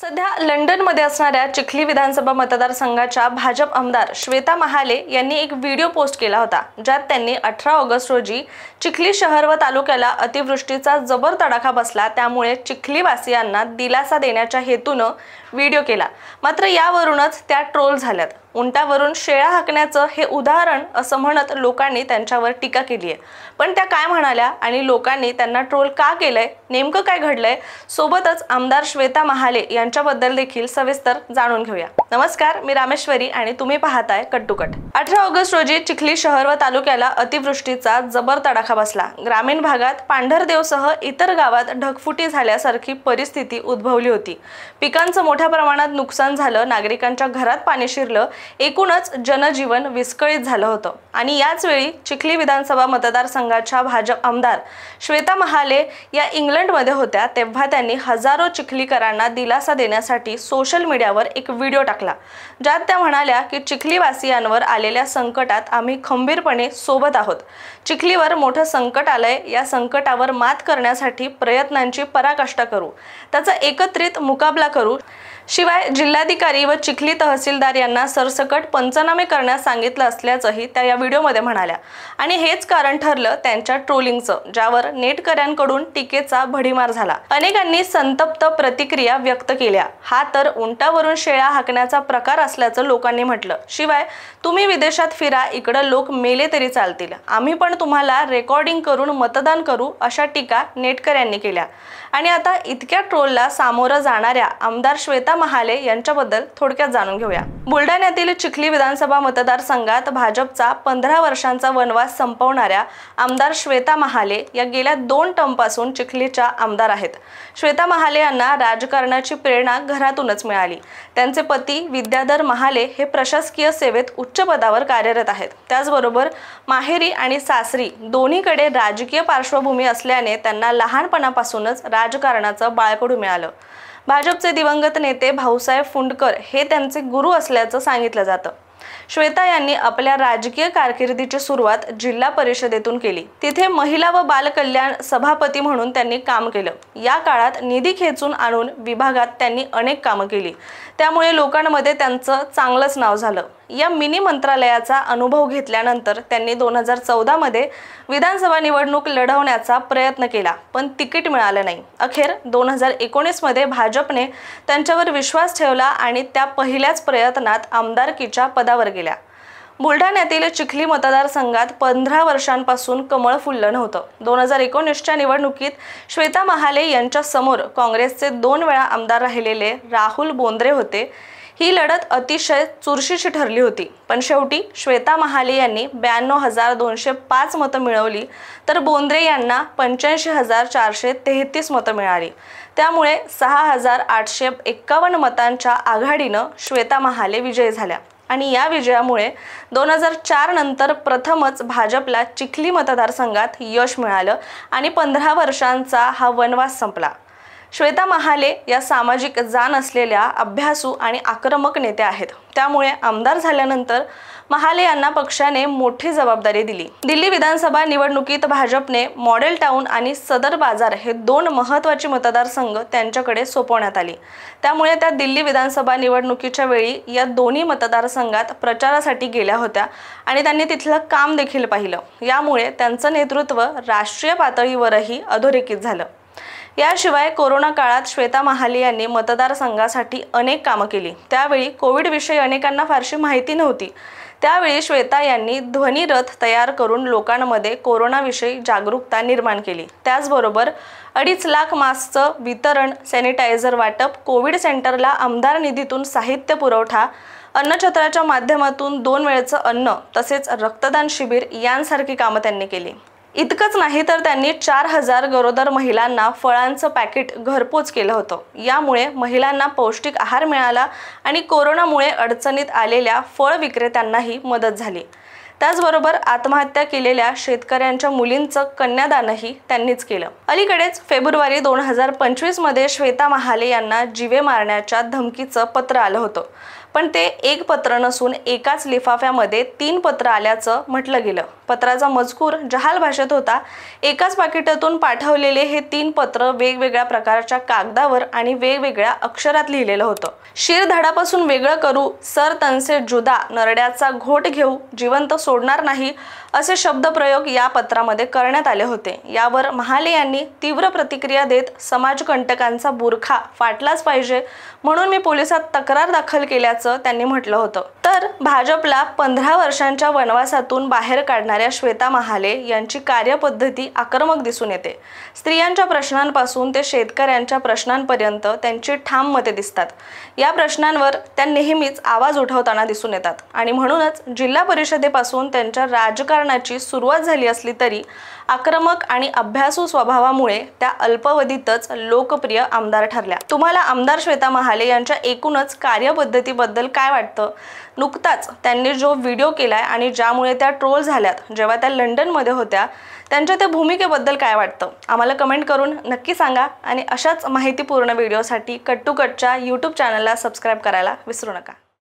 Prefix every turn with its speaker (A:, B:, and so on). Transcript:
A: सध्या लंडनमध्ये असणाऱ्या चिखली विधानसभा मतदारसंघाच्या भाजप आमदार श्वेता महाले यांनी एक व्हिडिओ पोस्ट केला होता, ज्यात त्यांनी 18 ऑगस्ट रोजी चिखली शहर व तालुक्याला अतिवृष्टीचा जबर तडाखा बसला, त्यामुळे चिखलीवासियांना दिलासा देण्याच्या हेतूने व्हिडिओ केला। मात्र यावरूनच त्या ट्रोल झाल्यात। उंटावरून शेळ्या हाकण्याचं हे उदाहरण असं म्हणत लोकांनी त्यांच्यावर टीका केली आहे। पण त्या काय म्हणाल्या आणि लोकांनी त्यांना ट्रोल का केलंय, नेमकं काय घडलंय, सोबतच आमदार श्वेता महाले यांच्याबद्दल देखील सविस्तर जाणून घेऊया। नमस्कार, मी रामेश्वरी आणि तुम्ही पाहताय कट टू कट। 18 ऑगस्ट रोजी चिखली शहर व तालुक्याला अतिवृष्टीचा जबर तडाखा बसला। ग्रामीण भागात पांढरदेवसह इतर गावात ढगफुटी झाल्यासारखी परिस्थिती उद्भवली होती। पिकांचं मोठ्या प्रमाणात नुकसान झालं, नागरिकांच्या घरात पाणी शिरलं, एकूणच जनजीवन विस्कळीत झालं होतं। आणि याच वेळी चिखली विधानसभा मतदारसंघाच्या भाजप आमदार श्वेता महाले या इंग्लंडमध्ये होत्या, तेव्हा त्यांनी हजारो चिखलीकरांना दिलासा देण्यासाठी सोशल मीडियावर एक व्हिडिओ टाकला, ज्यात त्या म्हणाल्या की चिखलीवासियांवर आलेल्या संकटात आम्ही खंबीरपणे सोबत आहोत। चिखलीवर मोठं संकट आलंय, या संकटावर मात करण्यासाठी प्रयत्नांची पराकाष्ठा करू, त्याचा एकत्रित मुकाबला करू। शिवाय जिल्हाधिकारी व चिखली तहसीलदार यांना सरसकट पंचनामे करण्यास सांगितलं असल्याचंही त्या या व्हिडिओमध्ये म्हणाल्या। आणि हेच कारण ठरलं त्यांच्या ट्रोलिंगचं, ज्यावर नेटकऱ्यांकडून टीकेचा भडीमार झाला। अनेकांनी संतप्त प्रतिक्रिया व्यक्त केल्या। हा तर उंटावरून शेळ्या हाकण्याचा प्रकार असल्याचं लोकांनी म्हटलं। शिवाय तुम्ही विदेशात फिरा, इकडे लोक मेले तरी चालतील, आम्ही पण तुम्हाला रेकॉर्डिंग करून मतदान करू, अशा टीका नेटकऱ्यांनी केल्या। आणि आता इतक्या ट्रोलला सामोरं जाणाऱ्या आमदार श्वेता महाले यांच्याबद्दल थोडक्यात जाणून घेऊया। बुलढाण्यातील चिखली विधानसभा मतदारसंघात भाजपचा 15 वर्षांचा वनवास संपवणाऱ्या आमदार श्वेता महाले या गेल्या 2 टर्मपासून चिखलीच्या आमदार आहेत। श्वेता महाले यांना राजकारणाची प्रेरणा घरातूनच मिळाली। त्यांचे पती विद्याधर महाले हे प्रशासकीय सेवेत उच्च पदावर कार्यरत आहेत। त्याचबरोबर माहेरी आणि सासरी दोन्हीकडे राजकीय पार्श्वभूमी असल्याने त्यांना लहानपणापासूनच राजकारणाचं बाळकडू मिळालं। भाजपचे दिवंगत नेते भाऊसाहेब फुंडकर हे त्यांचे गुरु असल्याचं सांगितलं जातं। श्वेता यांनी आपल्या राजकीय कारकिर्दीची सुरुवात जिल्हा परिषदेतून केली। तिथे महिला व बाल कल्याण सभापती म्हणून त्यांनी काम केलं। या काळात निधी खेचून आणून विभागात त्यांनी अनेक कामं केली, त्यामुळे लोकांमध्ये त्यांचं चांगलंच नाव झालं। या मिनी मंत्रालयाचा अनुभव घेतल्यानंतर त्यांनी 2014 मध्ये विधानसभा निवडणूक लढवण्याचा प्रयत्न केला, पण तिकीट मिळालं नाही। अखेर 2019 मध्ये भाजपने त्यांच्यावर विश्वास ठेवला आणि त्या पहिल्याच प्रयत्नात आमदारकीच्या पदावर गेल्या। बुलढाण्यातील चिखली मतदारसंघात 15 वर्षांपासून कमळ फुललं नव्हतं। 2019च्या निवडणुकीत श्वेता महाले यांच्या समोर काँग्रेसचे 2 वेळा आमदार राहिलेले राहुल बोंद्रे होते। ही लढत अतिशय चुरशीची ठरली होती, पण शेवटी श्वेता महाले यांनी 92,205 मतं मिळवली, तर बोंद्रे यांना 85,433 मतं मिळाली। त्यामुळे 6,851 मतांच्या आघाडीनं श्वेता महाले विजयी झाल्या। आणि या विजयामुळे 2004 नंतर प्रथमच भाजपला चिखली मतदारसंघात यश मिळालं आणि 15 वर्षांचा हा वनवास संपला। श्वेता महाले या सामाजिक जाण असलेल्या अभ्यासू आणि आक्रमक नेत्या आहेत। त्यामुळे आमदार झाल्यानंतर महाले यांना पक्षाने मोठी जबाबदारी दिली। दिल्ली विधानसभा निवडणुकीत भाजपने मॉडेल टाउन आणि सदर बाजार हे 2 महत्त्वाची मतदारसंघ त्यांच्याकडे सोपवण्यात आली। त्यामुळे त्या दिल्ली विधानसभा निवडणुकीच्या वेळी या दोन्ही मतदारसंघात प्रचारासाठी गेल्या होत्या आणि त्यांनी तिथलं काम देखील पाहिलं। यामुळे त्यांचं नेतृत्व राष्ट्रीय पातळीवरही अधोरेखित झालं। याशिवाय कोरोना काळात श्वेता महाले यांनी मतदारसंघासाठी अनेक कामं केली। त्यावेळी कोविडविषयी अनेकांना फारशी माहिती नव्हती। त्यावेळी श्वेता यांनी ध्वनी रथ तयार करून लोकांमध्ये कोरोनाविषयी जागरूकता निर्माण केली। त्याचबरोबर 2.5 लाख मास्कचं वितरण, सॅनिटायझर वाटप, कोविड सेंटरला आमदार निधीतून साहित्य पुरवठा, अन्नछत्राच्या माध्यमातून 2 वेळचं अन्न, तसेच रक्तदान शिबिर यांसारखी कामं त्यांनी केली। इतकंच नाही तर त्यांनी 4,000 गरोदर महिलांना फळांचं पॅकेट घरपोच केलं होतं। यामुळे महिलांना पौष्टिक आहार मिळाला आणि कोरोनामुळे अडचणीत आलेल्या फळ विक्रेत्यांनाही मदत झाली। त्याचबरोबर आत्महत्या केलेल्या शेतकऱ्यांच्या मुलींचं कन्यादानही त्यांनीच केलं। अलीकडेच फेब्रुवारी 2025 मध्ये श्वेता महाले यांना जीवे मारण्याच्या धमकीचं पत्र आलं होतं, पण ते एक पत्र नसून एकाच लिफाफ्यामध्ये 3 पत्र आल्याचं म्हटलं गेलं। पत्राचा मजकूर जहाल भाषेत होता। एकाच पाकिटातून पाठवलेले हे 3 पत्र वेगवेगळ्या प्रकारच्या कागदावर आणि वेगवेगळ्या अक्षरात लिहिलेलं होतं। शिर धडापासून वेगळं करू, सर तनसे जुदा, नरड्याचा घोट घेऊ, जिवंत सोडणार नाही असे शब्दप्रयोग या पत्रामध्ये करण्यात आले होते। यावर महाले यांनी तीव्र प्रतिक्रिया देत समाजकंटकांचा बुरखा फाटलाच पाहिजे म्हणून मी पोलिसात तक्रार दाखल केल्याचं त्यांनी म्हटलं होतं। तर भाजपला 15 वर्षांच्या वनवासातून बाहेर काढणाऱ्या श्वेता महाले यांची कार्यपद्धती आक्रमक दिसून येते। स्त्रियांच्या प्रश्नांपासून ते शेतकऱ्यांच्या प्रश्नांपर्यंत त्यांची ठाम मते दिसतात। या प्रश्नांवर त्या नेहमीच आवाज उठवताना दिसून येतात आणि म्हणूनच जिल्हा परिषदेपासून त्यांच्या राजकारणाची सुरुवात झाली असली तरी आक्रमक आणि अभ्यासू स्वभावामुळे त्या अल्पावधीतच लोकप्रिय आमदार ठरल्या। तुम्हाला आमदार श्वेता महाले यांच्या एकूणच कार्यपद्धतीबद्दल काय वाटतं? नुकताच त्यांनी जो व्हिडिओ केलाय आणि ज्यामुळे त्या ट्रोल झाल्यात जेव्हा त्या लंडनमध्ये होत्या, त्यांच्या त्या भूमिकेबद्दल काय वाटतं? आम्हाला कमेंट करून नक्की सांगा आणि अशाच माहितीपूर्ण व्हिडिओसाठी कट टू कटच्या YouTube चॅनलला सबस्क्राइब करायला विसरू नका।